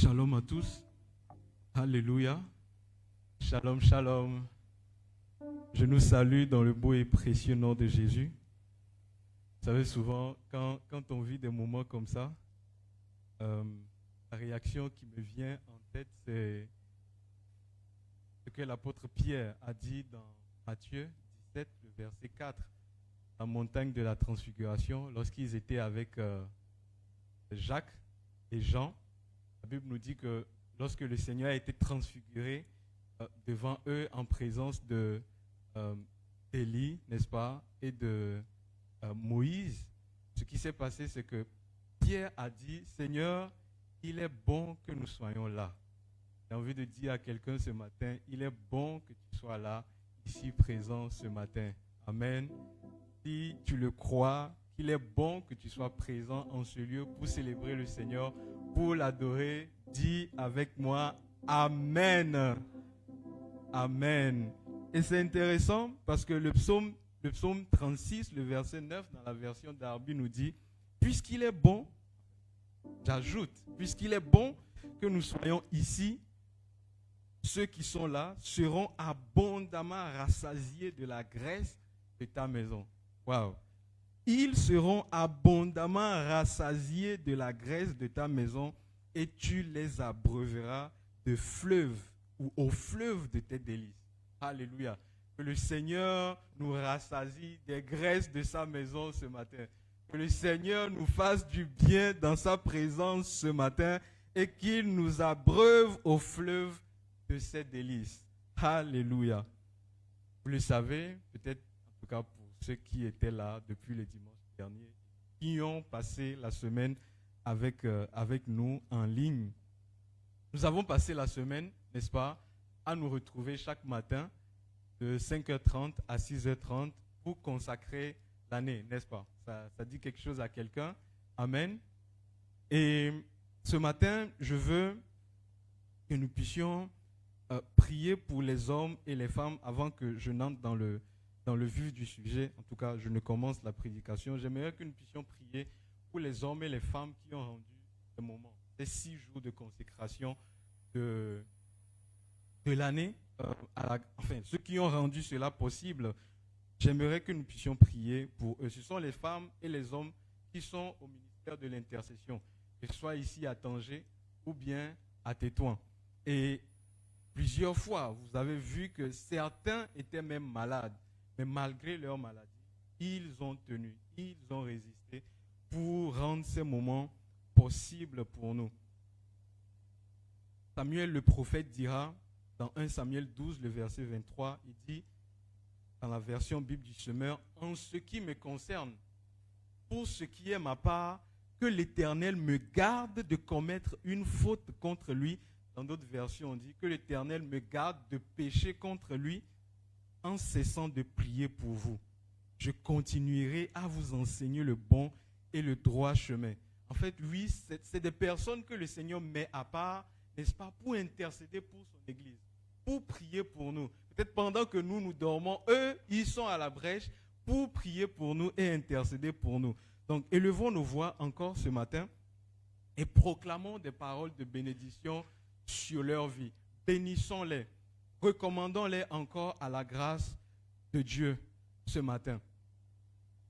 Shalom à tous. Alléluia. Shalom, shalom. Je nous salue dans le beau et précieux nom de Jésus. Vous savez, souvent, quand on vit des moments comme ça, la réaction qui me vient en tête, c'est ce que l'apôtre Pierre a dit dans Matthieu 17, le verset 4, la montagne de la transfiguration, lorsqu'ils étaient avec Jacques et Jean. La Bible nous dit que lorsque le Seigneur a été transfiguré devant eux en présence d'Élie, n'est-ce pas, et de Moïse, ce qui s'est passé, c'est que Pierre a dit, Seigneur, il est bon que nous soyons là. J'ai envie de dire à quelqu'un ce matin, il est bon que tu sois là, ici présent ce matin. Amen. Si tu le crois, qu'il est bon que tu sois présent en ce lieu pour célébrer le Seigneur, pour l'adorer, dis avec moi, Amen. Amen. Et c'est intéressant parce que le psaume 36, le verset 9, dans la version d'Arby nous dit, puisqu'il est bon, j'ajoute, puisqu'il est bon que nous soyons ici, ceux qui sont là seront abondamment rassasiés de la graisse de ta maison. Waouh! Ils seront abondamment rassasiés de la graisse de ta maison et tu les abreuveras de fleuves ou au fleuve de tes délices. Alléluia. Que le Seigneur nous rassasie des graisses de sa maison ce matin. Que le Seigneur nous fasse du bien dans sa présence ce matin et qu'il nous abreuve au fleuve de ses délices. Alléluia. Vous le savez, peut-être en tout cas pour ceux qui étaient là depuis le dimanche dernier, qui ont passé la semaine avec nous en ligne. Nous avons passé la semaine, n'est-ce pas, à nous retrouver chaque matin de 5h30 à 6h30 pour consacrer l'année, n'est-ce pas? Ça dit quelque chose à quelqu'un. Amen. Et ce matin, je veux que nous puissions prier pour les hommes et les femmes avant que je n'entre dans le vif du sujet. En tout cas, je ne commence la prédication. J'aimerais que nous puissions prier pour les hommes et les femmes qui ont rendu ce moment, ces 6 jours de consécration de l'année. Enfin, ceux qui ont rendu cela possible, j'aimerais que nous puissions prier pour eux. Ce sont les femmes et les hommes qui sont au ministère de l'intercession, que ce soit ici à Tanger ou bien à Tétouan. Et plusieurs fois, vous avez vu que certains étaient même malades. Mais malgré leur maladie, ils ont tenu, ils ont résisté pour rendre ces moments possibles pour nous. Samuel le prophète dira, dans 1 Samuel 12, le verset 23, il dit, dans la version Bible du Semeur, « En ce qui me concerne, pour ce qui est ma part, que l'Éternel me garde de commettre une faute contre lui. » Dans d'autres versions, on dit, « Que l'Éternel me garde de pécher contre lui. » En cessant de prier pour vous, je continuerai à vous enseigner le bon et le droit chemin. En fait, oui, c'est des personnes que le Seigneur met à part, n'est-ce pas, pour intercéder pour son Église, pour prier pour nous. Peut-être pendant que nous dormons, eux, ils sont à la brèche pour prier pour nous et intercéder pour nous. Donc, élevons nos voix encore ce matin et proclamons des paroles de bénédiction sur leur vie. Bénissons-les. Recommandons-les encore à la grâce de Dieu ce matin.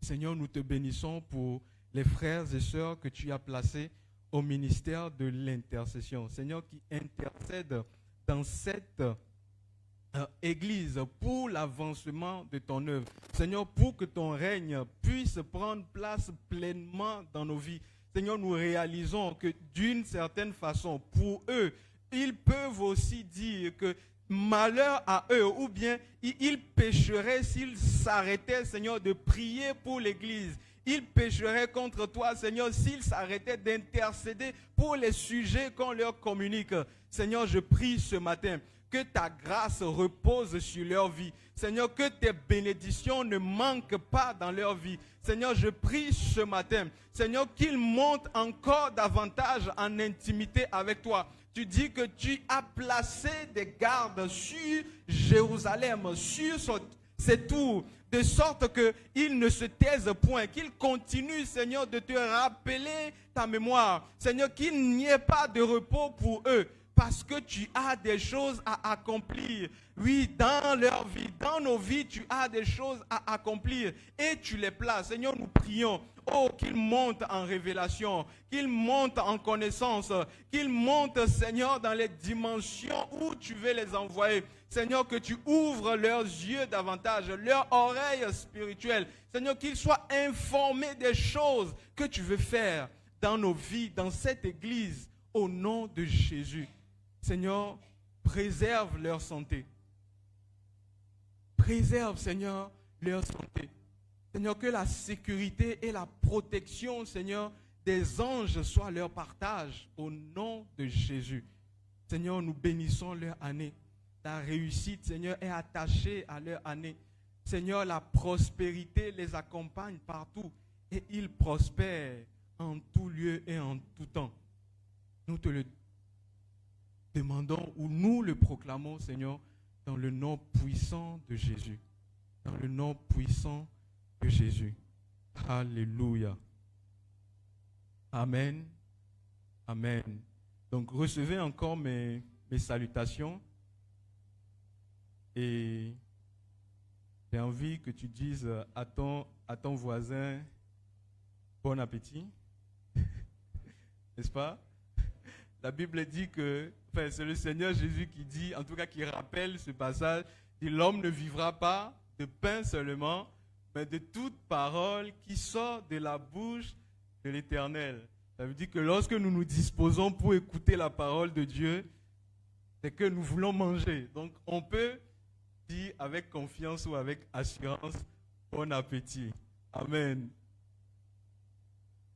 Seigneur, nous te bénissons pour les frères et sœurs que tu as placés au ministère de l'intercession. Seigneur, qui intercèdent dans cette Église pour l'avancement de ton œuvre. Seigneur, pour que ton règne puisse prendre place pleinement dans nos vies. Seigneur, nous réalisons que d'une certaine façon, pour eux, ils peuvent aussi dire que malheur à eux, ou bien ils pécheraient s'ils s'arrêtaient, Seigneur, de prier pour l'Église. Ils pécheraient contre toi, Seigneur, s'ils s'arrêtaient d'intercéder pour les sujets qu'on leur communique. Seigneur, je prie ce matin que ta grâce repose sur leur vie. Seigneur, que tes bénédictions ne manquent pas dans leur vie. Seigneur, je prie ce matin, Seigneur, qu'ils montent encore davantage en intimité avec toi. Tu dis que tu as placé des gardes sur Jérusalem, sur ses tours, de sorte qu'ils ne se taisent point, qu'ils continuent, Seigneur, de te rappeler ta mémoire. Seigneur, qu'il n'y ait pas de repos pour eux, parce que tu as des choses à accomplir. Oui, dans leur vie, dans nos vies, tu as des choses à accomplir et tu les places. Seigneur, nous prions. Oh, qu'ils montent en révélation, qu'ils montent en connaissance, qu'ils montent, Seigneur, dans les dimensions où tu veux les envoyer. Seigneur, que tu ouvres leurs yeux davantage, leurs oreilles spirituelles. Seigneur, qu'ils soient informés des choses que tu veux faire dans nos vies, dans cette église, au nom de Jésus. Seigneur, préserve leur santé. Préserve, Seigneur, leur santé. Seigneur, que la sécurité et la protection, Seigneur, des anges soient leur partage au nom de Jésus. Seigneur, nous bénissons leur année. La réussite, Seigneur, est attachée à leur année. Seigneur, la prospérité les accompagne partout et ils prospèrent en tout lieu et en tout temps. Nous te le demandons ou nous le proclamons, Seigneur, dans le nom puissant de Jésus. Dans le nom puissant de Jésus. Alléluia. Amen. Amen. Donc, recevez encore mes salutations. Et j'ai envie que tu dises à ton voisin, bon appétit. N'est-ce pas? La Bible dit que, enfin, c'est le Seigneur Jésus qui dit, en tout cas qui rappelle ce passage, dit l'homme ne vivra pas de pain seulement, mais de toute parole qui sort de la bouche de l'Éternel. Ça veut dire que lorsque nous nous disposons pour écouter la parole de Dieu, c'est que nous voulons manger. Donc on peut dire avec confiance ou avec assurance, bon appétit. Amen.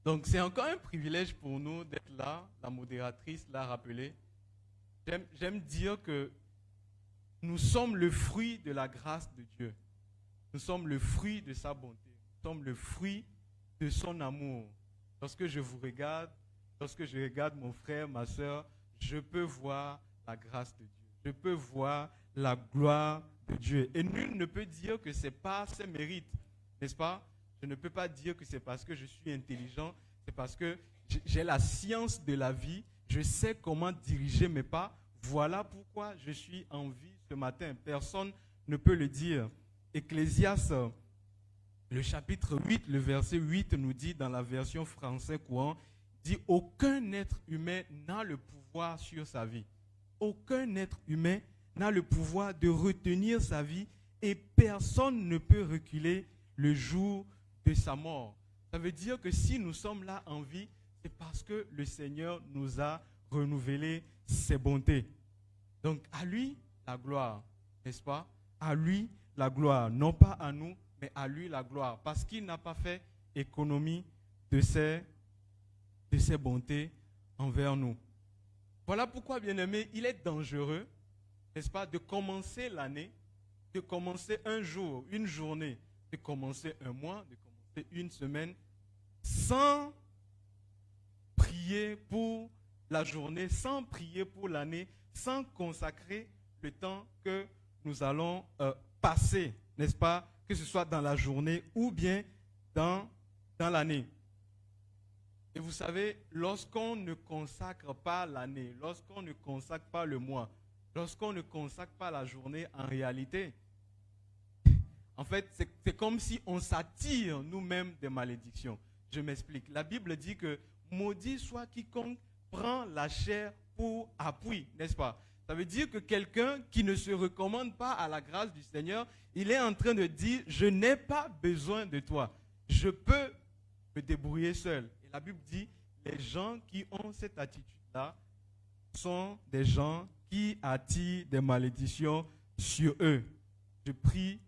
Donc c'est encore un privilège pour nous d'être là, la modératrice l'a rappelé. J'aime dire que nous sommes le fruit de la grâce de Dieu. Nous sommes le fruit de sa bonté. Nous sommes le fruit de son amour. Lorsque je vous regarde, lorsque je regarde mon frère, ma soeur, je peux voir la grâce de Dieu. Je peux voir la gloire de Dieu. Et nul ne peut dire que ce n'est pas ses mérites, n'est-ce pas? Je ne peux pas dire que c'est parce que je suis intelligent, c'est parce que j'ai la science de la vie, je sais comment diriger mes pas. Voilà pourquoi je suis en vie ce matin. Personne ne peut le dire. Ecclésiaste, le chapitre 8, le verset 8 nous dit dans la version français courant, dit « Aucun être humain n'a le pouvoir sur sa vie. Aucun être humain n'a le pouvoir de retenir sa vie et personne ne peut reculer le jour de sa mort. » Ça veut dire que si nous sommes là en vie, c'est parce que le Seigneur nous a renouvelé ses bontés. Donc à lui la gloire, n'est-ce pas? À lui la gloire, non pas à nous, mais à lui la gloire, parce qu'il n'a pas fait économie de ses bontés envers nous. Voilà pourquoi, bien-aimés, il est dangereux, n'est-ce pas, de commencer l'année, de commencer un jour, une journée, de commencer un mois, de commencer une semaine, sans prier pour la journée, sans prier pour l'année, sans consacrer le temps que nous allons passer, n'est-ce pas, que ce soit dans la journée ou bien dans l'année. Et vous savez, lorsqu'on ne consacre pas l'année, lorsqu'on ne consacre pas le mois, lorsqu'on ne consacre pas la journée, en réalité, en fait, c'est comme si on s'attire nous-mêmes des malédictions. Je m'explique. La Bible dit que maudit soit quiconque prend la chair pour appui, n'est-ce pas? Ça veut dire que quelqu'un qui ne se recommande pas à la grâce du Seigneur, il est en train de dire, je n'ai pas besoin de toi. Je peux me débrouiller seul. Et la Bible dit, les gens qui ont cette attitude-là sont des gens qui attirent des malédictions sur eux. Je prie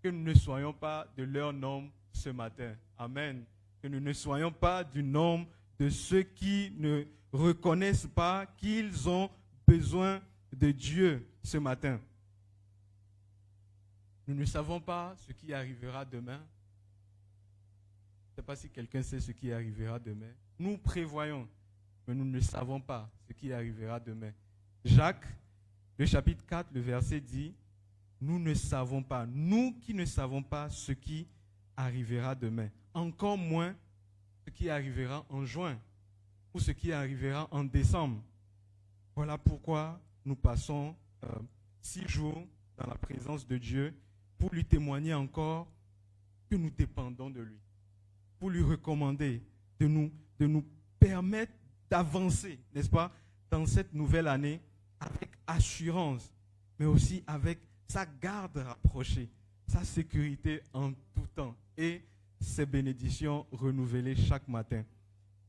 que nous ne soyons pas de leur nombre ce matin. Amen. Que nous ne soyons pas du nombre de ceux qui ne reconnaissent pas qu'ils ont besoin de Dieu ce matin. Nous ne savons pas ce qui arrivera demain. Je ne sais pas si quelqu'un sait ce qui arrivera demain. Nous prévoyons, mais nous ne savons pas ce qui arrivera demain. Jacques, le chapitre 4, le verset dit, nous ne savons pas, nous qui ne savons pas ce qui arrivera demain, encore moins ce qui arrivera en juin ou ce qui arrivera en décembre. Voilà pourquoi nous passons 6 jours dans la présence de Dieu pour lui témoigner encore que nous dépendons de lui, pour lui recommander de nous permettre d'avancer, n'est-ce pas, dans cette nouvelle année avec assurance, mais aussi avec sa garde rapprochée, sa sécurité en tout temps et ses bénédictions renouvelées chaque matin.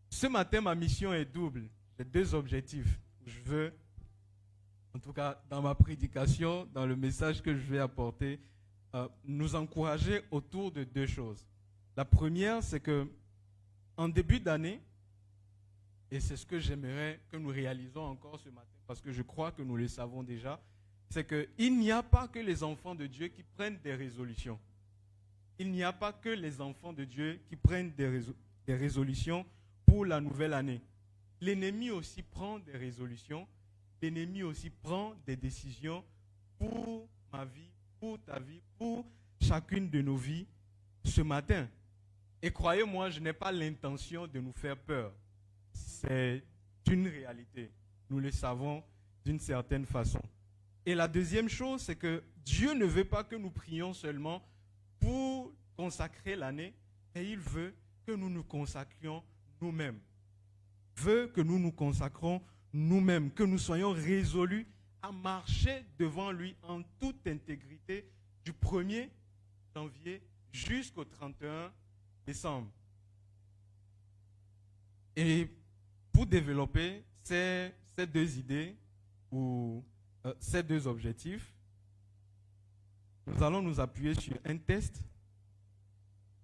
Ce matin, ma mission est double. J'ai 2 objectifs. Je veux, en tout cas dans ma prédication, dans le message que je vais apporter, nous encourager autour de 2 choses. La première, c'est que en début d'année, et c'est ce que j'aimerais que nous réalisons encore ce matin, parce que je crois que nous le savons déjà, c'est qu'il n'y a pas que les enfants de Dieu qui prennent des résolutions. Il n'y a pas que les enfants de Dieu qui prennent des résolutions pour la nouvelle année. L'ennemi aussi prend des résolutions. L'ennemi aussi prend des décisions pour ma vie, pour ta vie, pour chacune de nos vies ce matin. Et croyez-moi, je n'ai pas l'intention de nous faire peur. C'est une réalité. Nous le savons d'une certaine façon. Et la deuxième chose, c'est que Dieu ne veut pas que nous prions seulement pour consacrer l'année, mais il veut que nous nous consacrions nous-mêmes. Il veut que nous nous consacrons nous-mêmes, que nous soyons résolus à marcher devant lui en toute intégrité du 1er janvier jusqu'au 31 décembre. Et pour développer ces 2 idées ou ces 2 objectifs, nous allons nous appuyer sur un test,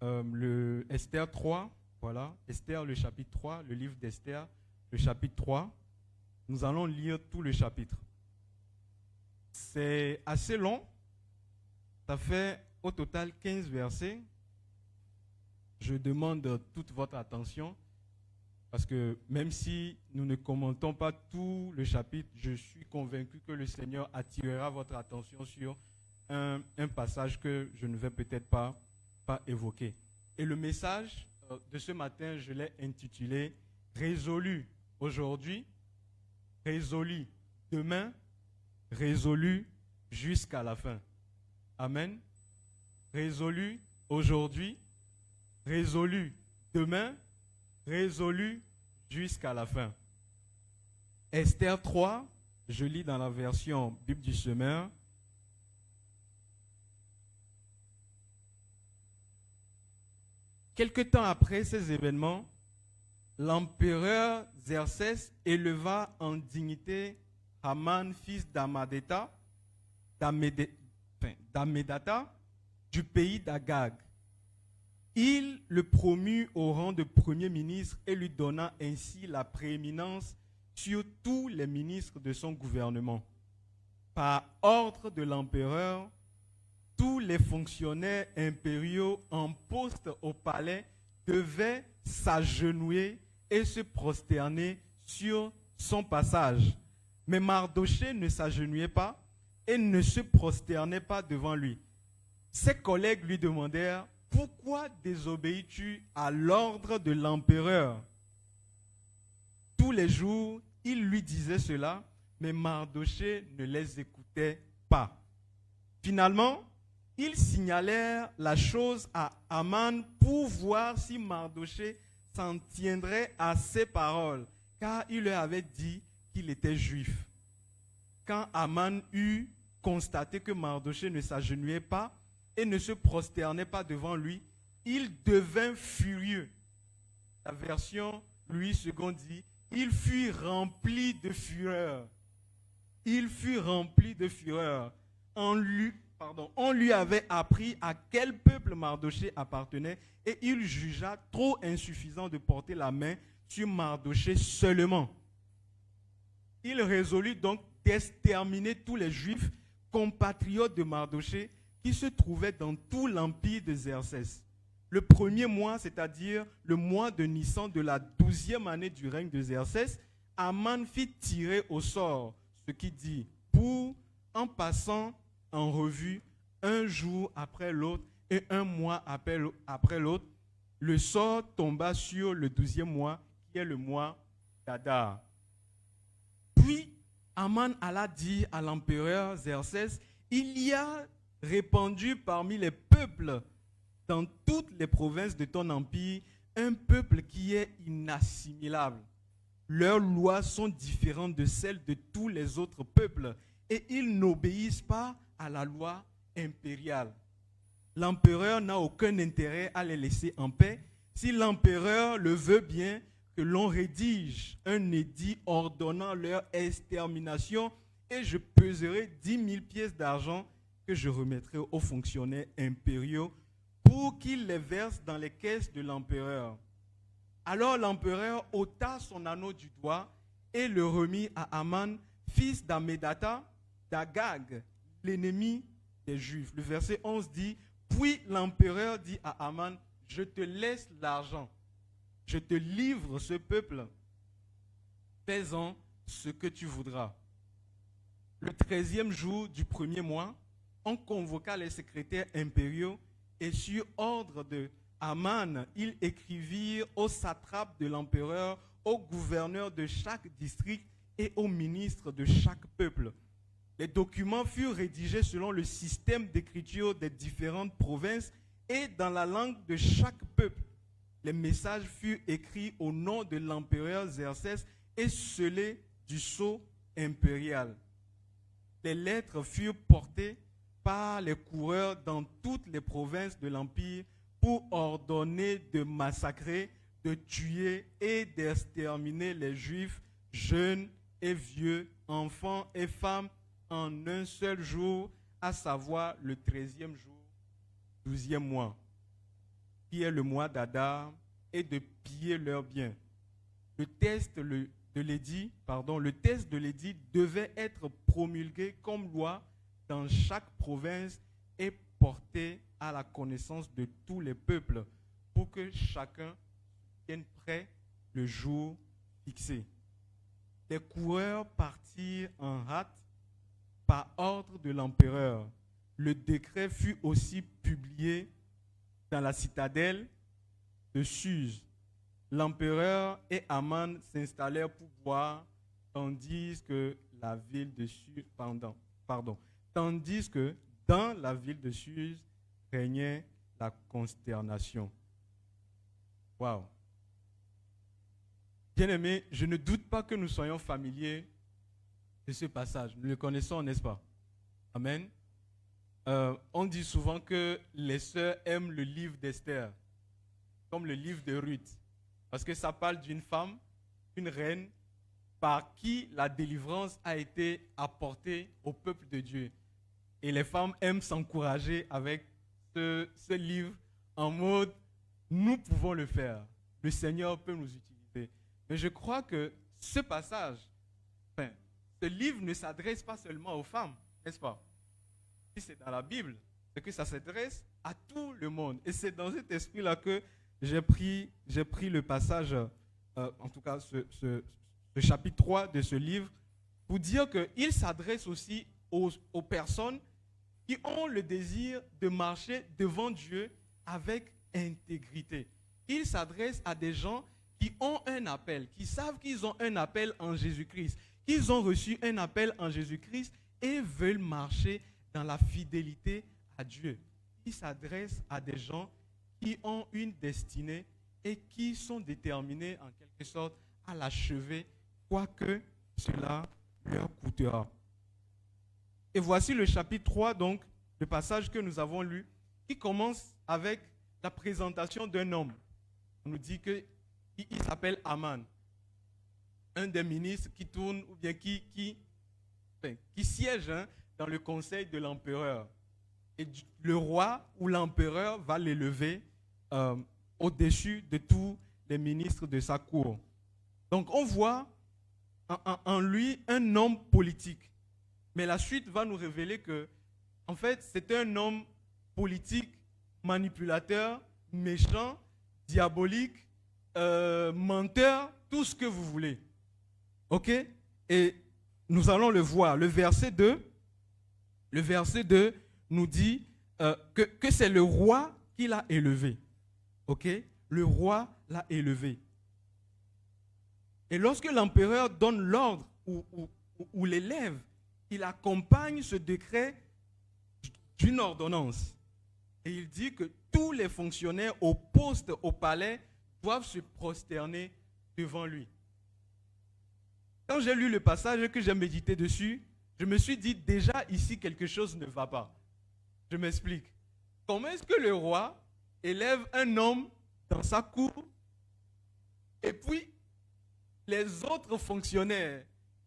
le Esther 3, voilà, Esther le chapitre 3, le livre d'Esther, le chapitre 3. Nous allons lire tout le chapitre. C'est assez long, ça fait au total 15 versets. Je demande toute votre attention, parce que même si nous ne commentons pas tout le chapitre, je suis convaincu que le Seigneur attirera votre attention sur un passage que je ne vais peut-être pas évoquer. Et le message de ce matin, je l'ai intitulé « Résolu aujourd'hui, résolu demain, résolu jusqu'à la fin ». Amen. Résolu aujourd'hui, résolu demain, résolu jusqu'à la fin. Esther 3, je lis dans la version Bible du Semeur. Quelque temps après ces événements, l'empereur Xerxès éleva en dignité Haman, fils d'Amedata, du pays d'Agag. Il le promut au rang de premier ministre et lui donna ainsi la prééminence sur tous les ministres de son gouvernement. Par ordre de l'empereur, tous les fonctionnaires impériaux en poste au palais devaient s'agenouiller et se prosterner sur son passage. Mais Mardochée ne s'agenouillait pas et ne se prosternait pas devant lui. Ses collègues lui demandèrent « Pourquoi désobéis-tu à l'ordre de l'empereur ?» Tous les jours, il lui disait cela, mais Mardochée ne les écoutait pas. Finalement, ils signalèrent la chose à Haman pour voir si Mardochée s'en tiendrait à ses paroles, car il leur avait dit qu'il était juif. Quand Haman eut constaté que Mardochée ne s'agenouillait pas et ne se prosternait pas devant lui, il devint furieux. La version Louis II dit « Il fut rempli de fureur. » Il fut rempli de fureur. On lui avait appris à quel peuple Mardochée appartenait et il jugea trop insuffisant de porter la main sur Mardochée seulement. Il résolut donc d'exterminer tous les Juifs compatriotes de Mardochée qui se trouvaient dans tout l'empire de Xerxès. Le premier mois, c'est-à-dire le mois de Nissan de la 12e année du règne de Xerxès, Haman fit tirer au sort, ce qui dit, en passant en revue un jour après l'autre et un mois après l'autre, le sort tomba sur le 12e mois, qui est le mois d'Adar. Puis Aman alla dire à l'empereur Xerxès, il y a répandu parmi les peuples dans toutes les provinces de ton empire un peuple qui est inassimilable. Leurs lois sont différentes de celles de tous les autres peuples et ils n'obéissent pas à la loi impériale. L'empereur n'a aucun intérêt à les laisser en paix. Si l'empereur le veut bien, que l'on rédige un édit ordonnant leur extermination et je peserai 10 000 pièces d'argent que je remettrai aux fonctionnaires impériaux pour qu'ils les versent dans les caisses de l'empereur. Alors l'empereur ôta son anneau du doigt et le remit à Aman, fils d'Ammédatha, d'Agag, l'ennemi des Juifs. Le verset 11 dit, puis l'empereur dit à Aman, je te laisse l'argent, je te livre ce peuple, fais-en ce que tu voudras. Le 13e jour du premier mois, on convoqua les secrétaires impériaux et sur ordre de Aman, ils écrivirent aux satrapes de l'empereur, aux gouverneurs de chaque district et aux ministres de chaque peuple. Les documents furent rédigés selon le système d'écriture des différentes provinces et dans la langue de chaque peuple. Les messages furent écrits au nom de l'empereur Xerxès et scellés du sceau impérial. Les lettres furent portées par les coureurs dans toutes les provinces de l'empire pour ordonner de massacrer, de tuer et d'exterminer les Juifs, jeunes et vieux, enfants et femmes, en un seul jour, à savoir le 13e jour, 12e mois, qui est le mois d'Adar, et de piller leurs biens. Le test de l'édit devait être promulgué comme loi dans chaque province et porté à la connaissance de tous les peuples pour que chacun tienne prêt le jour fixé. Les coureurs partirent en hâte par ordre de l'empereur. Le décret fut aussi publié dans la citadelle de Suse. L'empereur et Aman s'installèrent pour boire, tandis que dans la ville de Suse régnait la consternation. Waouh! Bien-aimés, je ne doute pas que nous soyons familiers de ce passage. Nous le connaissons, n'est-ce pas? Amen. On dit souvent que les sœurs aiment le livre d'Esther, comme le livre de Ruth, parce que ça parle d'une femme, une reine, par qui la délivrance a été apportée au peuple de Dieu. Et les femmes aiment s'encourager avec ce livre en mode « nous pouvons le faire, le Seigneur peut nous utiliser ». Mais je crois que ce passage, ce livre ne s'adresse pas seulement aux femmes, n'est-ce pas? Si c'est dans la Bible, c'est que ça s'adresse à tout le monde. Et c'est dans cet esprit-là que j'ai pris le passage, en tout cas ce chapitre 3 de ce livre, pour dire qu'il s'adresse aussi aux personnes qui ont le désir de marcher devant Dieu avec intégrité. Il s'adresse à des gens qui ont un appel, qui savent qu'ils ont un appel en Jésus-Christ, qu'ils ont reçu un appel en Jésus-Christ et veulent marcher dans la fidélité à Dieu. Il s'adresse à des gens qui ont une destinée et qui sont déterminés en quelque sorte à l'achever, quoi que cela leur coûtera. Et voici le chapitre 3, donc, le passage que nous avons lu, qui commence avec la présentation d'un homme. On nous dit qu'il s'appelle Aman, un des ministres qui tourne, ou bien qui siège dans le conseil de l'empereur. Et le roi ou l'empereur va l'élever au-dessus de tous les ministres de sa cour. Donc on voit en lui un homme politique. Mais la suite va nous révéler que, en fait, c'est un homme politique, manipulateur, méchant, diabolique, menteur, tout ce que vous voulez. OK? Et nous allons le voir. Le verset 2 Le verset 2 nous dit que c'est le roi qui l'a élevé. Ok? Le roi l'a élevé. Et lorsque l'empereur donne l'ordre ou l'élève, il accompagne ce décret d'une ordonnance. Et il dit que tous les fonctionnaires au poste, au palais, doivent se prosterner devant lui. Quand j'ai lu le passage et que j'ai médité dessus, je me suis dit déjà ici quelque chose ne va pas. Je m'explique. Comment est-ce que le roi élève un homme dans sa cour et puis les autres fonctionnaires,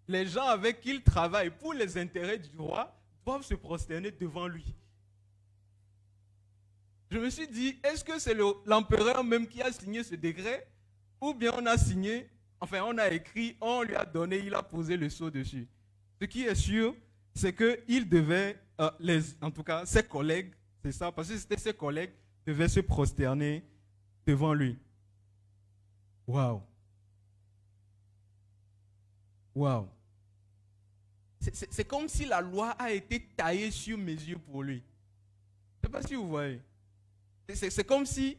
les gens avec qui il travaille pour les intérêts du roi, doivent se prosterner devant lui? Je me suis dit, est-ce que c'est l'empereur même qui a signé ce décret ou bien on a signé, enfin on a écrit, on lui a donné, il a posé le sceau dessus. Ce qui est sûr, c'est qu'il devait, en tout cas ses collègues, c'est ça, parce que c'était ses collègues, devaient se prosterner devant lui. Waouh! Waouh! C'est comme si la loi a été taillée sur mesure pour lui. Je ne sais pas si vous voyez. C'est comme si,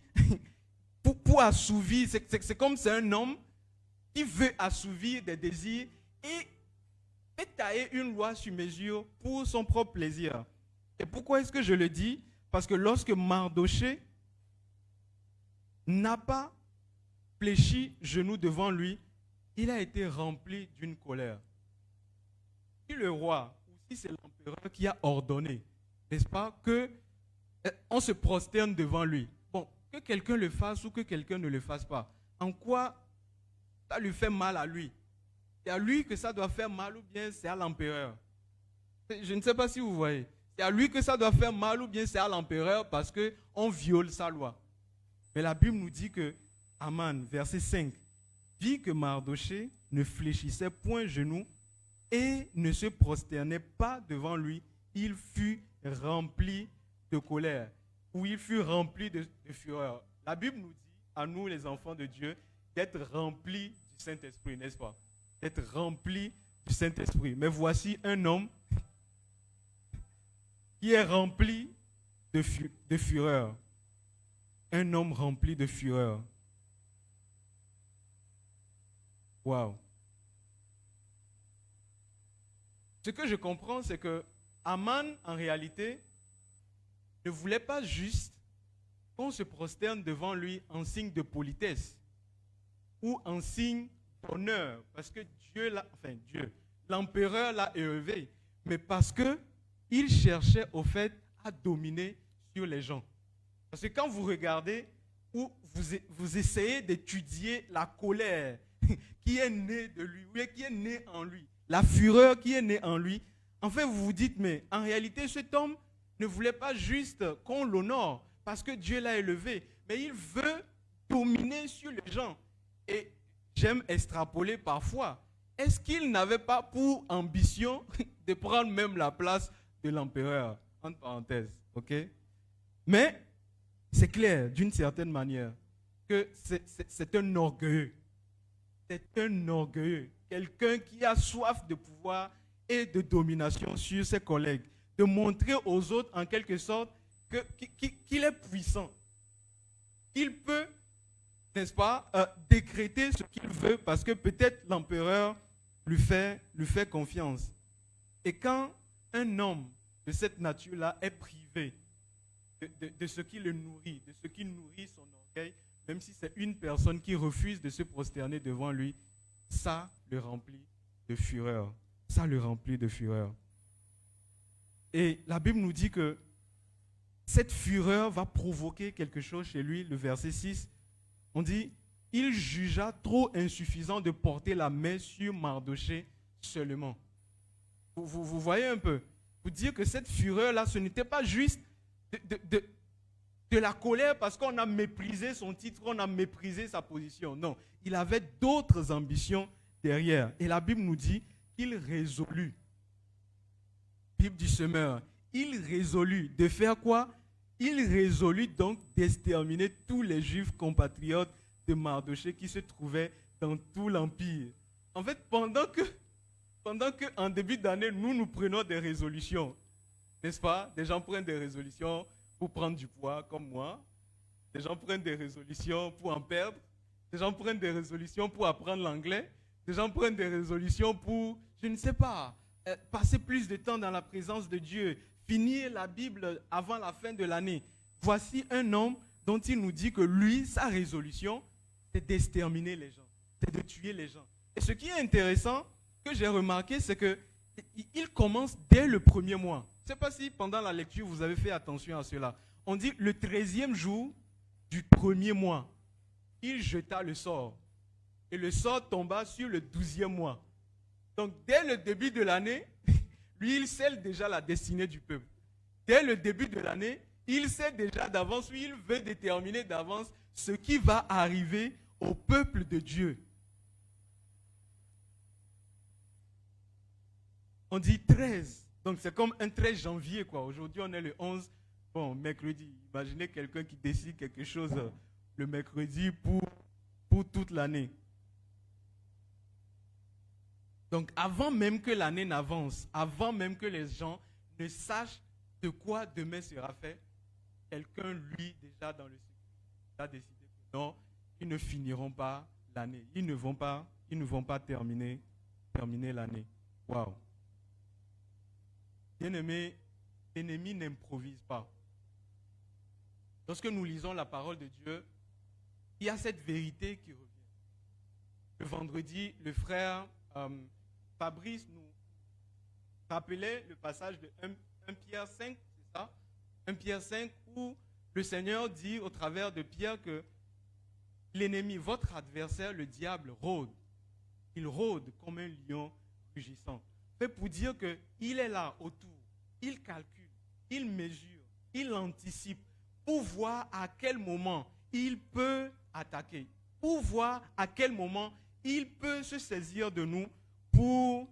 pour assouvir, c'est comme c'est un homme qui veut assouvir des désirs et fait tailler une loi sur mesure pour son propre plaisir. Et pourquoi est-ce que je le dis? Parce que lorsque Mardochée n'a pas fléchi genou devant lui, il a été rempli d'une colère. Si le roi, ou si c'est l'empereur qui a ordonné, n'est-ce pas, qu'on se prosterne devant lui. Bon, que quelqu'un le fasse ou que quelqu'un ne le fasse pas. En quoi ça lui fait mal à lui? C'est à lui que ça doit faire mal ou bien c'est à l'empereur? Je ne sais pas si vous voyez. C'est à lui que ça doit faire mal ou bien c'est à l'empereur parce qu'on viole sa loi. Mais la Bible nous dit que Aman, verset 5, dit que Mardochée ne fléchissait point genou et ne se prosternait pas devant lui. Il fut rempli de colère, ou il fut rempli de fureur. La Bible nous dit, à nous les enfants de Dieu, d'être remplis du Saint-Esprit, n'est-ce pas? D'être remplis du Saint-Esprit. Mais voici un homme qui est rempli de fureur. Un homme rempli de fureur. Waouh! Ce que je comprends, c'est que Aman, en réalité, ne voulait pas juste qu'on se prosterne devant lui en signe de politesse ou en signe d'honneur, parce que l'empereur l'a élevé, mais parce qu'il cherchait au fait à dominer sur les gens. Parce que quand vous regardez ou vous essayez d'étudier la colère qui est née de lui, ou qui est née en lui, la fureur qui est née en lui, en fait vous vous dites, mais en réalité cet homme ne voulait pas juste qu'on l'honore parce que Dieu l'a élevé, mais il veut dominer sur les gens. Et j'aime extrapoler parfois. Est-ce qu'il n'avait pas pour ambition de prendre même la place de l'empereur? Entre parenthèses, ok? Mais c'est clair, d'une certaine manière, que c'est un orgueilleux. C'est un orgueilleux. Quelqu'un qui a soif de pouvoir et de domination sur ses collègues. De montrer aux autres, en quelque sorte, qu'il est puissant. Il peut, n'est-ce pas, décréter ce qu'il veut parce que peut-être l'empereur lui fait confiance. Et quand un homme de cette nature-là est privé de ce qui le nourrit, de ce qui nourrit son orgueil, même si c'est une personne qui refuse de se prosterner devant lui, ça le remplit de fureur. Ça le remplit de fureur. Et la Bible nous dit que cette fureur va provoquer quelque chose chez lui. Le verset 6, on dit, il jugea trop insuffisant de porter la main sur Mardochée seulement. Vous voyez un peu? Vous dire que cette fureur-là, ce n'était pas juste de la colère parce qu'on a méprisé son titre, on a méprisé sa position. Non, il avait d'autres ambitions derrière. Et la Bible nous dit qu'il résolut. Bible du semeur, il résolut de faire quoi? Il résolut donc d'exterminer tous les Juifs compatriotes de Mardochée qui se trouvaient dans tout l'Empire. En fait, pendant que en début d'année, nous prenons des résolutions, N'est-ce pas? Des gens prennent des résolutions pour prendre du poids, comme moi. Des gens prennent des résolutions pour en perdre. Des gens prennent des résolutions pour apprendre l'anglais. Des gens prennent des résolutions pour, je ne sais pas, passer plus de temps dans la présence de Dieu, finir la Bible avant la fin de l'année. Voici un homme dont il nous dit que lui, sa résolution, c'est d'exterminer les gens, c'est de tuer les gens. Et ce qui est intéressant, que j'ai remarqué, c'est qu'il commence dès le premier mois. Je ne sais pas si pendant la lecture, vous avez fait attention à cela. On dit le 13e jour du premier mois, il jeta le sort. Et le sort tomba sur le 12e mois. Donc, dès le début de l'année, lui, il scelle déjà la destinée du peuple. Dès le début de l'année, il sait déjà d'avance, lui, il veut déterminer d'avance ce qui va arriver au peuple de Dieu. On dit 13. Donc, c'est comme un 13 janvier, quoi. Aujourd'hui, on est le 11. Bon, mercredi. Imaginez quelqu'un qui décide quelque chose le mercredi pour toute l'année. Donc, avant même que l'année n'avance, avant même que les gens ne sachent de quoi demain sera fait, quelqu'un, lui, déjà dans le secret, a décidé que non, ils ne finiront pas l'année. Ils ne vont pas terminer l'année. Waouh! Bien-aimé, l'ennemi n'improvise pas. Lorsque nous lisons la parole de Dieu, il y a cette vérité qui revient. Le vendredi, le frère Fabrice nous rappelait le passage de 1 Pierre 5, c'est ça? 1 Pierre 5, où le Seigneur dit au travers de Pierre que l'ennemi, votre adversaire, le diable, rôde. Il rôde comme un lion rugissant. C'est pour dire qu'il est là autour, il calcule, il mesure, il anticipe pour voir à quel moment il peut attaquer, pour voir à quel moment il peut se saisir de nous pour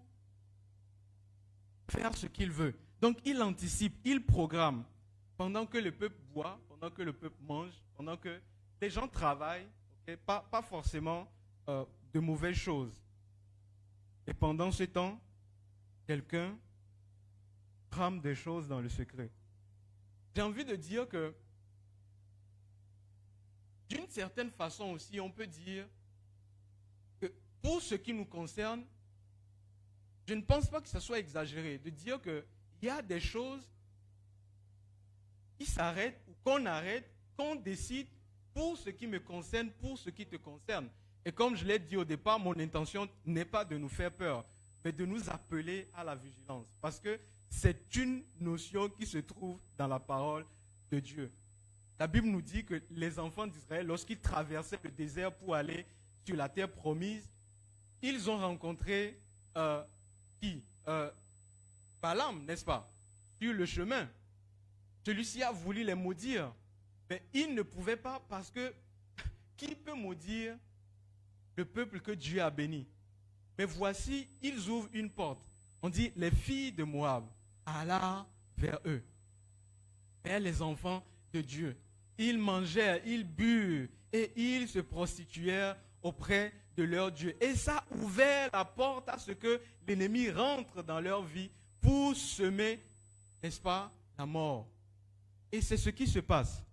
faire ce qu'il veut. Donc il anticipe, il programme. Pendant que le peuple boit, pendant que le peuple mange, pendant que les gens travaillent, okay, pas forcément de mauvaises choses. Et pendant ce temps, quelqu'un trame des choses dans le secret. J'ai envie de dire que, d'une certaine façon aussi, on peut dire que pour ce qui nous concerne, je ne pense pas que ce soit exagéré de dire qu'il y a des choses qui s'arrêtent ou qu'on arrête, qu'on décide pour ce qui me concerne, pour ce qui te concerne. Et comme je l'ai dit au départ, mon intention n'est pas de nous faire peur, mais de nous appeler à la vigilance. Parce que c'est une notion qui se trouve dans la parole de Dieu. La Bible nous dit que les enfants d'Israël, lorsqu'ils traversaient le désert pour aller sur la terre promise, ils ont rencontré Balaam, n'est-ce pas, sur le chemin. Celui-ci a voulu les maudire, mais il ne pouvait pas parce que qui peut maudire le peuple que Dieu a béni? Mais voici, ils ouvrent une porte. On dit, les filles de Moab alla vers eux. Et les enfants de Dieu, ils mangèrent, ils burent et ils se prostituèrent auprès de leur Dieu. Et ça a ouvert la porte à ce que l'ennemi rentre dans leur vie pour semer, n'est-ce pas, la mort. Et c'est ce qui se passe.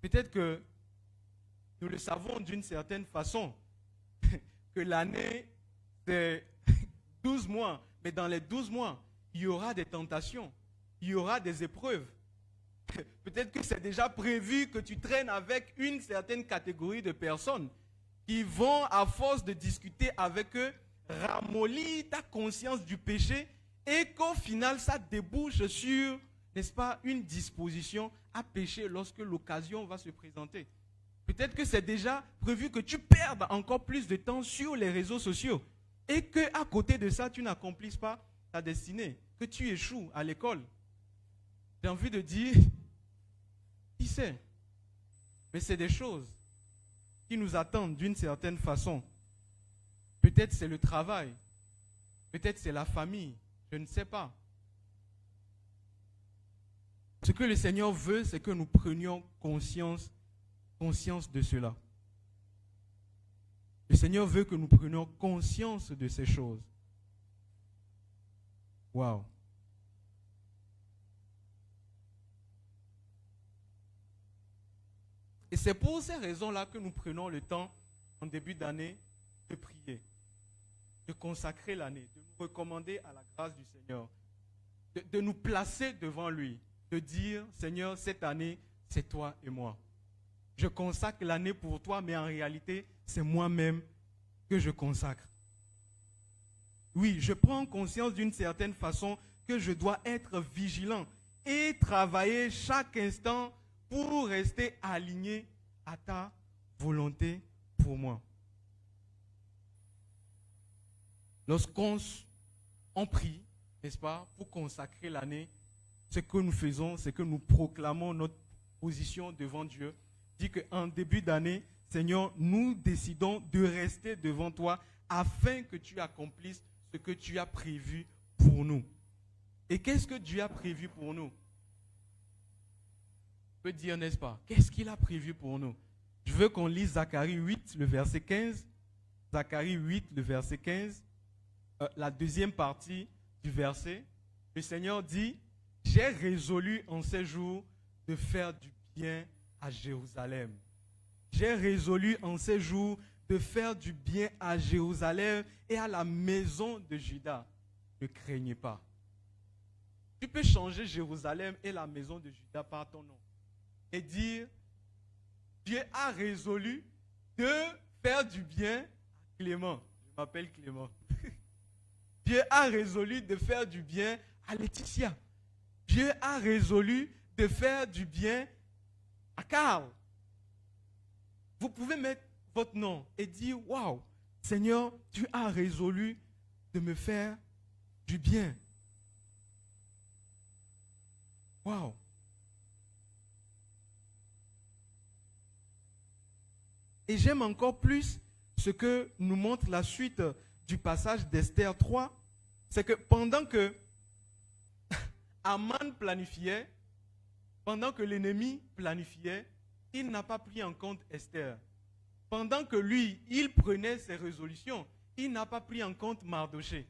Peut-être que nous le savons d'une certaine façon, que l'année, c'est 12 mois. Mais dans les 12 mois, il y aura des tentations, il y aura des épreuves. Peut-être que c'est déjà prévu que tu traînes avec une certaine catégorie de personnes qui vont, à force de discuter avec eux, ramollir ta conscience du péché et qu'au final, ça débouche sur, n'est-ce pas, une disposition à pécher lorsque l'occasion va se présenter. Peut-être que c'est déjà prévu que tu perdes encore plus de temps sur les réseaux sociaux et qu'à côté de ça, tu n'accomplisses pas ta destinée, que tu échoues à l'école. J'ai envie de dire, qui sait? Mais c'est des choses qui nous attendent d'une certaine façon. Peut-être c'est le travail, peut-être c'est la famille, je ne sais pas. Ce que le Seigneur veut, c'est que nous prenions conscience de cela. Le Seigneur veut que nous prenions conscience de ces choses. Waouh! Et c'est pour ces raisons-là que nous prenons le temps, en début d'année, de prier, de consacrer l'année, de nous recommander à la grâce du Seigneur, de nous placer devant lui, de dire, Seigneur, cette année, c'est toi et moi. Je consacre l'année pour toi, mais en réalité, c'est moi-même que je consacre. Oui, je prends conscience d'une certaine façon que je dois être vigilant et travailler chaque instant pour rester aligné à ta volonté pour moi. Lorsqu'on prie, n'est-ce pas, pour consacrer l'année, ce que nous faisons, c'est que nous proclamons notre position devant Dieu. Dit qu'en début d'année, Seigneur, nous décidons de rester devant toi afin que tu accomplisses ce que tu as prévu pour nous. Et qu'est-ce que Dieu a prévu pour nous? On peut dire, n'est-ce pas? Qu'est-ce qu'il a prévu pour nous? Je veux qu'on lise Zacharie 8, le verset 15. Zacharie 8, le verset 15. La deuxième partie du verset. Le Seigneur dit, j'ai résolu en ces jours de faire du bien à Jérusalem. J'ai résolu en ces jours de faire du bien à Jérusalem et à la maison de Juda. Ne craignez pas. Tu peux changer Jérusalem et la maison de Juda par ton nom. Et dire, Dieu a résolu de faire du bien à Clément. Je m'appelle Clément. Dieu a résolu de faire du bien à Laetitia. Dieu a résolu de faire du bien à Carl. Vous pouvez mettre votre nom et dire, waouh, Seigneur, tu as résolu de me faire du bien. Waouh. Et j'aime encore plus ce que nous montre la suite du passage d'Esther 3. C'est que pendant que Aman planifiait, pendant que l'ennemi planifiait, il n'a pas pris en compte Esther. Pendant que lui, il prenait ses résolutions, il n'a pas pris en compte Mardochée.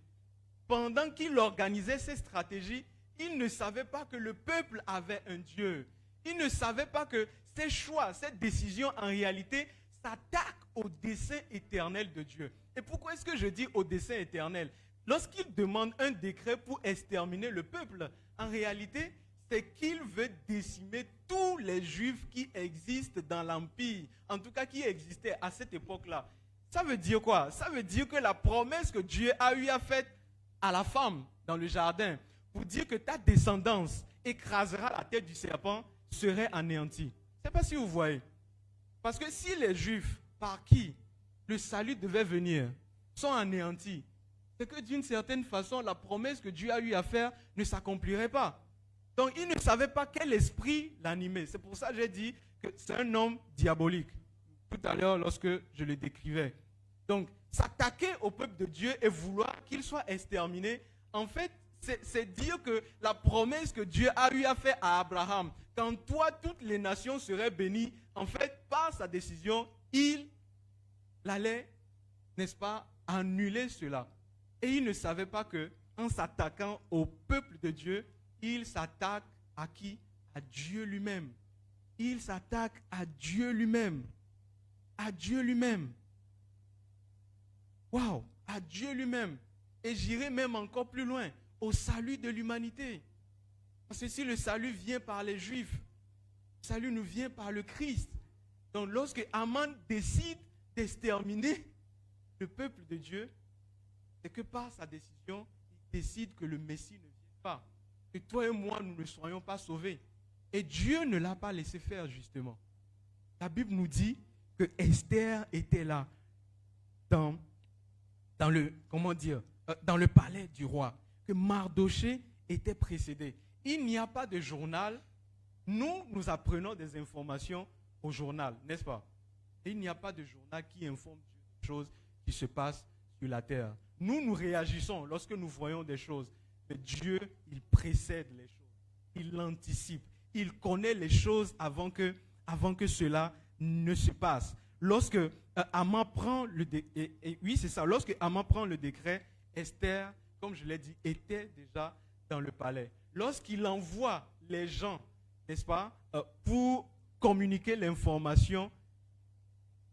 Pendant qu'il organisait ses stratégies, il ne savait pas que le peuple avait un Dieu. Il ne savait pas que ses choix, ses décisions, en réalité, s'attaquent au dessein éternel de Dieu. Et pourquoi est-ce que je dis au dessein éternel? Lorsqu'il demande un décret pour exterminer le peuple, en réalité, c'est qu'il veut décimer tous les Juifs qui existent dans l'Empire, en tout cas qui existaient à cette époque-là. Ça veut dire quoi? Ça veut dire que la promesse que Dieu a eu à faire à la femme dans le jardin, pour dire que ta descendance écrasera la tête du serpent, serait anéantie. Je ne sais pas si vous voyez. Parce que si les Juifs, par qui le salut devait venir, sont anéantis, c'est que d'une certaine façon, la promesse que Dieu a eu à faire ne s'accomplirait pas. Donc, il ne savait pas quel esprit l'animait. C'est pour ça que j'ai dit que c'est un homme diabolique. Tout à l'heure, lorsque je le décrivais. Donc, s'attaquer au peuple de Dieu et vouloir qu'il soit exterminé, en fait, c'est dire que la promesse que Dieu a eu à faire à Abraham, quand toi, toutes les nations seraient bénies, en fait, par sa décision, il allait, n'est-ce pas, annuler cela. Et il ne savait pas qu'en s'attaquant au peuple de Dieu, il s'attaque à qui? À Dieu lui-même. Il s'attaque à Dieu lui-même. À Dieu lui-même. Waouh! À Dieu lui-même. Et j'irai même encore plus loin, au salut de l'humanité. Parce que si le salut vient par les Juifs, le salut nous vient par le Christ. Donc lorsque Aman décide d'exterminer le peuple de Dieu, c'est que par sa décision, il décide que le Messie ne vienne pas. Que toi et moi, nous ne soyons pas sauvés. Et Dieu ne l'a pas laissé faire, justement. La Bible nous dit que Esther était là, dans le palais du roi, que Mardochée était précédé. Il n'y a pas de journal. Nous apprenons des informations au journal, n'est-ce pas? Et il n'y a pas de journal qui informe Dieu des choses qui se passent sur la terre. Nous réagissons lorsque nous voyons des choses. Mais Dieu, il précède les choses. Il l'anticipe. Il connaît les choses avant que cela ne se passe. Lorsque Aman prend le décret, oui, c'est ça. Lorsque Aman prend le décret, Esther, comme je l'ai dit, était déjà dans le palais. Lorsqu'il envoie les gens, n'est-ce pas, pour communiquer l'information,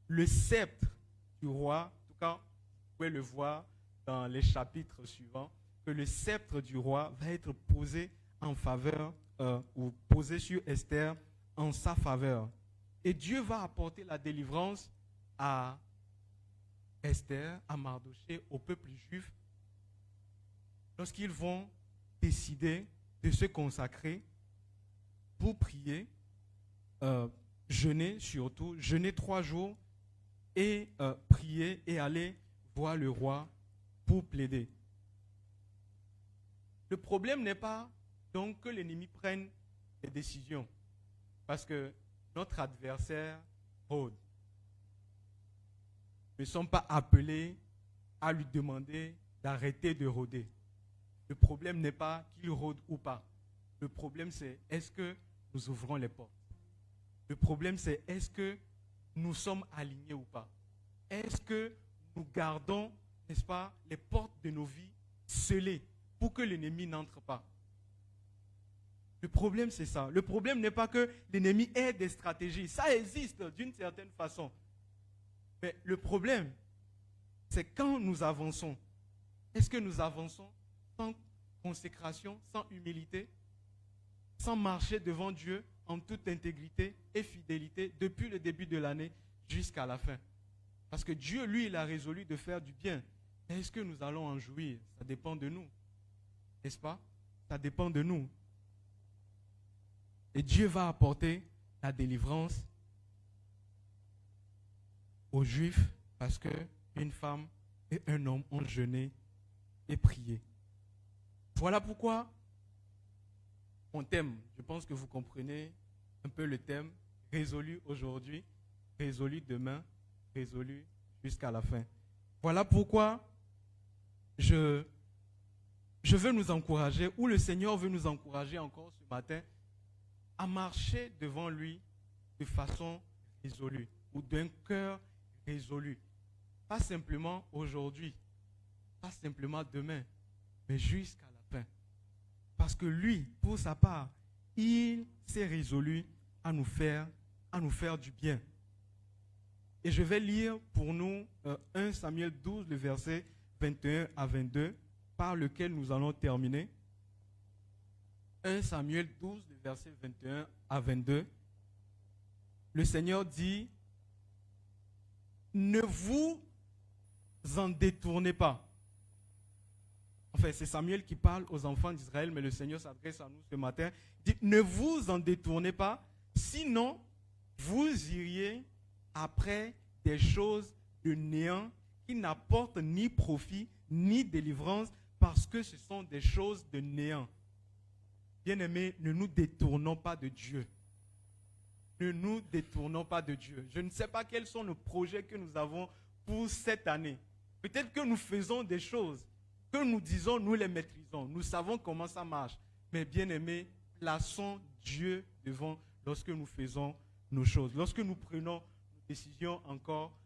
le sceptre du roi, en tout cas, vous pouvez le voir dans les chapitres suivants, que le sceptre du roi va être posé en faveur ou posé sur Esther en sa faveur. Et Dieu va apporter la délivrance à Esther, à Mardochée, au peuple juif, lorsqu'ils vont décider de se consacrer pour prier, jeûner surtout, jeûner 3 jours et prier et aller voir le roi pour plaider. Le problème n'est pas donc que l'ennemi prenne des décisions, parce que notre adversaire rôde. Nous ne sommes pas appelés à lui demander d'arrêter de rôder. Le problème n'est pas qu'il rôde ou pas. Le problème c'est est-ce que nous ouvrons les portes. Le problème c'est est-ce que nous sommes alignés ou pas. Est-ce que nous gardons, n'est-ce pas, les portes de nos vies scellées pour que l'ennemi n'entre pas. Le problème c'est ça. Le problème n'est pas que l'ennemi ait des stratégies. Ça existe d'une certaine façon. Mais le problème, c'est quand nous avançons. Est-ce que nous avançons sans consécration, sans humilité, sans marcher devant Dieu en toute intégrité et fidélité depuis le début de l'année jusqu'à la fin? Parce que Dieu, lui, il a résolu de faire du bien. Mais est-ce que nous allons en jouir? Ça dépend de nous. N'est-ce pas? Ça dépend de nous. Et Dieu va apporter la délivrance aux Juifs parce qu'une femme et un homme ont jeûné et prié. Voilà pourquoi on thème, je pense que vous comprenez un peu le thème, résolu aujourd'hui, résolu demain, résolu jusqu'à la fin. Voilà pourquoi je veux nous encourager, ou le Seigneur veut nous encourager encore ce matin, à marcher devant lui de façon résolue, ou d'un cœur résolu. Pas simplement aujourd'hui, pas simplement demain, mais jusqu'à la fin. Parce que lui, pour sa part, il s'est résolu à nous faire du bien. Et je vais lire pour nous 1 Samuel 12, le verset 21 à 22, par lequel nous allons terminer. 1 Samuel 12, le verset 21 à 22. Le Seigneur dit, ne vous en détournez pas. Enfin, c'est Samuel qui parle aux enfants d'Israël, mais le Seigneur s'adresse à nous ce matin. Il dit, ne vous en détournez pas, sinon vous iriez après des choses de néant qui n'apportent ni profit, ni délivrance, parce que ce sont des choses de néant. Bien-aimés, ne nous détournons pas de Dieu. Ne nous détournons pas de Dieu. Je ne sais pas quels sont nos projets que nous avons pour cette année. Peut-être que nous faisons des choses que nous disons, nous les maîtrisons. Nous savons comment ça marche. Mais bien-aimés, plaçons Dieu devant lorsque nous faisons nos choses. Lorsque nous prenons nos décisions encore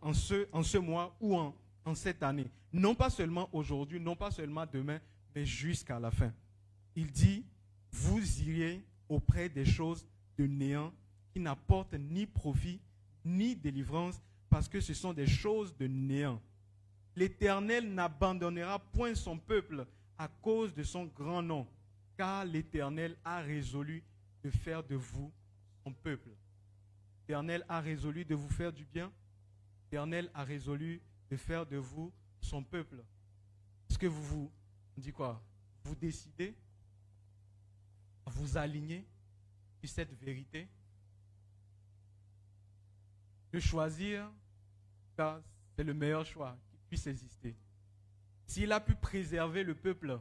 en ce mois ou en cette année. Non pas seulement aujourd'hui, non pas seulement demain, mais jusqu'à la fin. Il dit, vous irez auprès des choses de néant qui n'apportent ni profit, ni délivrance, parce que ce sont des choses de néant. L'Éternel n'abandonnera point son peuple à cause de son grand nom, car l'Éternel a résolu de faire de vous son peuple. L'Éternel a résolu de vous faire du bien. L'Éternel a résolu de faire de vous son peuple. Est-ce que vous décidez à vous aligner sur cette vérité? De choisir, car c'est le meilleur choix qui puisse exister. S'il a pu préserver le peuple,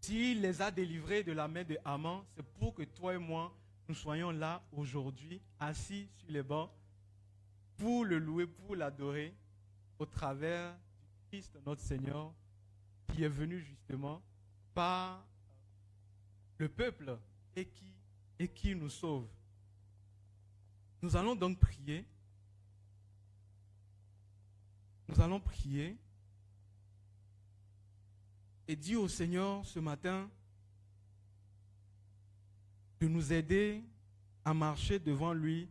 s'il les a délivrés de la main de Haman, c'est pour que toi et moi, nous soyons là aujourd'hui, assis sur les bancs, pour le louer, pour l'adorer, au travers du Christ notre Seigneur, qui est venu justement par le peuple et qui nous sauve. Nous allons donc prier. Nous allons prier et dire au Seigneur ce matin, de nous aider à marcher devant lui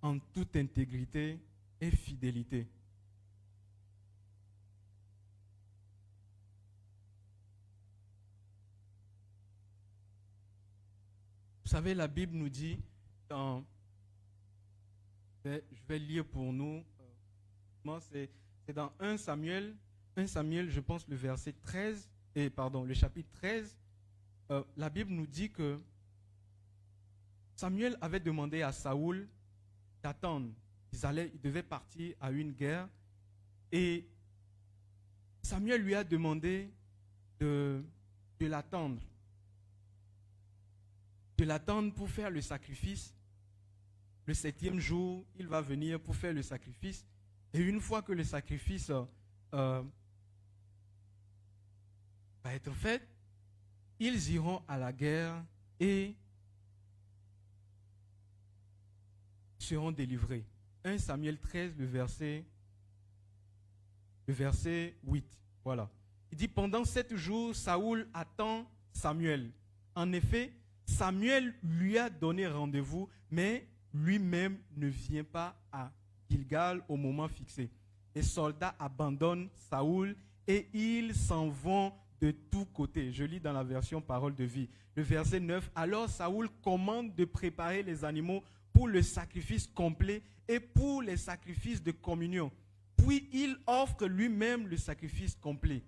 en toute intégrité et fidélité. Vous savez, la Bible nous dit, je vais lire pour nous, c'est dans 1 Samuel, je pense le verset 13, le chapitre 13, la Bible nous dit que Samuel avait demandé à Saoul d'attendre. Ils devaient partir à une guerre. Et Samuel lui a demandé de l'attendre. De l'attendre pour faire le sacrifice. Le 7e jour, il va venir pour faire le sacrifice. Et une fois que le sacrifice va être fait, ils iront à la guerre et seront délivrés. 1 Samuel 13, le verset 8. Voilà. Il dit, pendant 7 jours, Saoul attend Samuel. En effet, Samuel lui a donné rendez-vous, mais lui-même ne vient pas à Gilgal au moment fixé. Les soldats abandonnent Saoul et ils s'en vont de tous côtés. Je lis dans la version Parole de vie. Le verset 9. Alors Saoul commande de préparer les animaux pour le sacrifice complet et pour les sacrifices de communion. Puis il offre lui-même le sacrifice complet.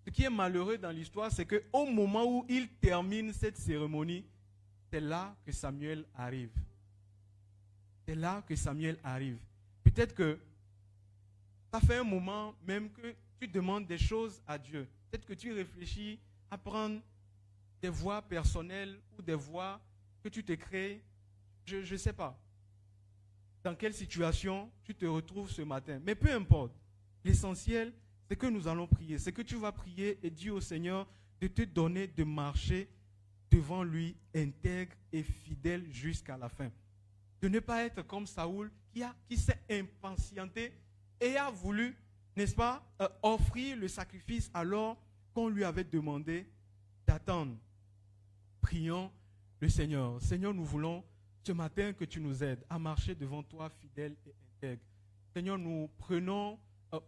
Ce qui est malheureux dans l'histoire, c'est qu'au moment où il termine cette cérémonie, c'est là que Samuel arrive. C'est là que Samuel arrive. Peut-être que ça fait un moment même que tu demandes des choses à Dieu. Peut-être que tu réfléchis à prendre des voies personnelles ou des voies que tu te crées. Je ne sais pas dans quelle situation tu te retrouves ce matin. Mais peu importe. L'essentiel, c'est que nous allons prier. C'est que tu vas prier et dire au Seigneur de te donner de marcher devant lui intègre et fidèle jusqu'à la fin. De ne pas être comme Saoul qui s'est impatienté et a voulu, n'est-ce pas, offrir le sacrifice alors qu'on lui avait demandé d'attendre. Prions le Seigneur. Seigneur, nous voulons ce matin que tu nous aides à marcher devant toi fidèle et intègre. Seigneur, nous prenons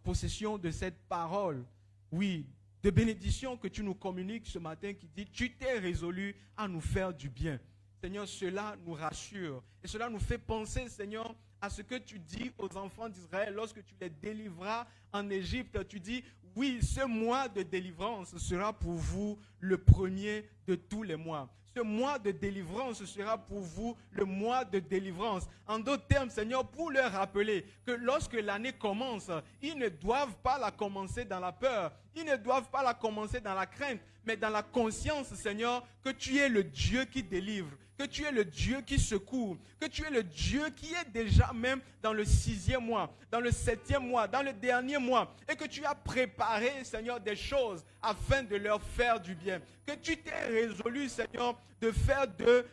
possession de cette parole, oui, de bénédiction que tu nous communiques ce matin qui dit, tu t'es résolu à nous faire du bien. Seigneur, cela nous rassure et cela nous fait penser, Seigneur, à ce que tu dis aux enfants d'Israël lorsque tu les délivras en Égypte. Tu dis, oui, ce mois de délivrance sera pour vous le premier de tous les mois. Ce mois de délivrance sera pour vous le mois de délivrance. En d'autres termes, Seigneur, pour leur rappeler que lorsque l'année commence, ils ne doivent pas la commencer dans la peur, ils ne doivent pas la commencer dans la crainte, mais dans la conscience, Seigneur, que tu es le Dieu qui délivre, que tu es le Dieu qui secourt, que tu es le Dieu qui est déjà même dans le 6e mois, dans le 7e mois, dans le dernier mois, et que tu as préparé, Seigneur, des choses afin de leur faire du bien, que tu t'es résolu, Seigneur, de faire de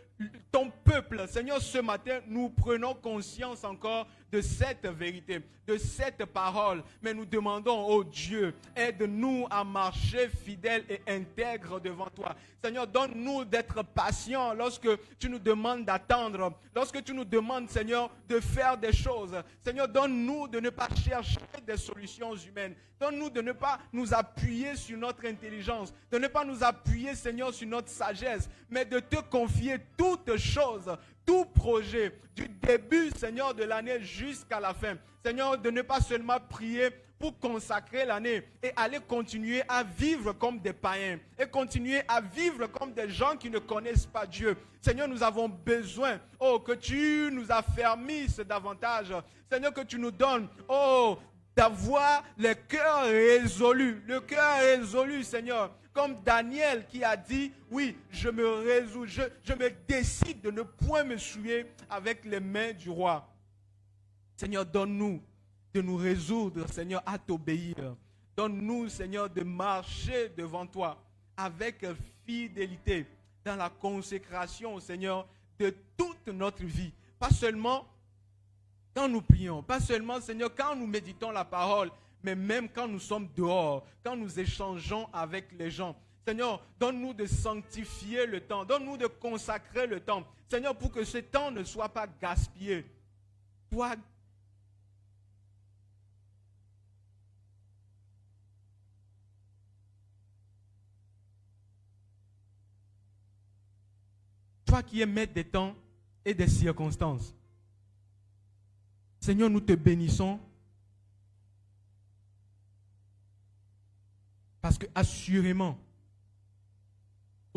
ton peuple. Seigneur, ce matin, nous prenons conscience encore de cette vérité, de cette parole. Mais nous demandons, oh Dieu, aide-nous à marcher fidèle et intègre devant toi. Seigneur, donne-nous d'être patients lorsque tu nous demandes d'attendre, lorsque tu nous demandes, Seigneur, de faire des choses. Seigneur, donne-nous de ne pas chercher des solutions humaines. Donne-nous de ne pas nous appuyer sur notre intelligence, de ne pas nous appuyer, Seigneur, sur notre sagesse, mais de te confier toutes choses, tout projet, du début, Seigneur, de l'année jusqu'à la fin. Seigneur, de ne pas seulement prier pour consacrer l'année et aller continuer à vivre comme des païens et continuer à vivre comme des gens qui ne connaissent pas Dieu. Seigneur, nous avons besoin, oh, que tu nous affermisses davantage. Seigneur, que tu nous donnes, oh, d'avoir le cœur résolu, Seigneur. Comme Daniel qui a dit, oui, je me résous, je me décide de ne point me souiller avec les mains du roi. Seigneur, donne-nous de nous résoudre, Seigneur, à t'obéir. Donne-nous, Seigneur, de marcher devant toi avec fidélité dans la consécration, Seigneur, de toute notre vie. Pas seulement quand nous prions, pas seulement, Seigneur, quand nous méditons la parole, mais même quand nous sommes dehors, quand nous échangeons avec les gens. Seigneur, donne-nous de sanctifier le temps. Donne-nous de consacrer le temps. Seigneur, pour que ce temps ne soit pas gaspillé. Toi qui es maître des temps et des circonstances. Seigneur, nous te bénissons. Parce que assurément,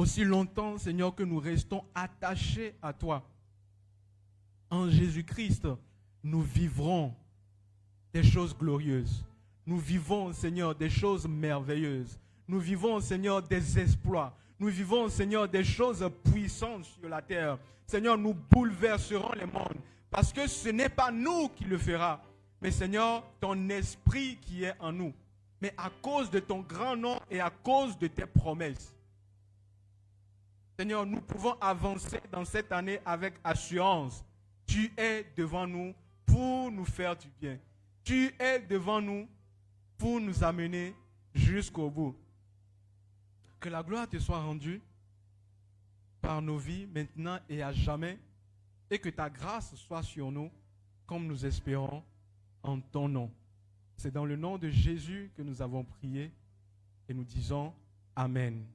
aussi longtemps, Seigneur, que nous restons attachés à toi, en Jésus-Christ, nous vivrons des choses glorieuses. Nous vivons, Seigneur, des choses merveilleuses. Nous vivons, Seigneur, des exploits. Nous vivons, Seigneur, des choses puissantes sur la terre. Seigneur, nous bouleverserons les mondes. Parce que ce n'est pas nous qui le fera, mais Seigneur, ton esprit qui est en nous. Mais à cause de ton grand nom et à cause de tes promesses. Seigneur, nous pouvons avancer dans cette année avec assurance. Tu es devant nous pour nous faire du bien. Tu es devant nous pour nous amener jusqu'au bout. Que la gloire te soit rendue par nos vies maintenant et à jamais. Et que ta grâce soit sur nous comme nous espérons en ton nom. C'est dans le nom de Jésus que nous avons prié et nous disons Amen.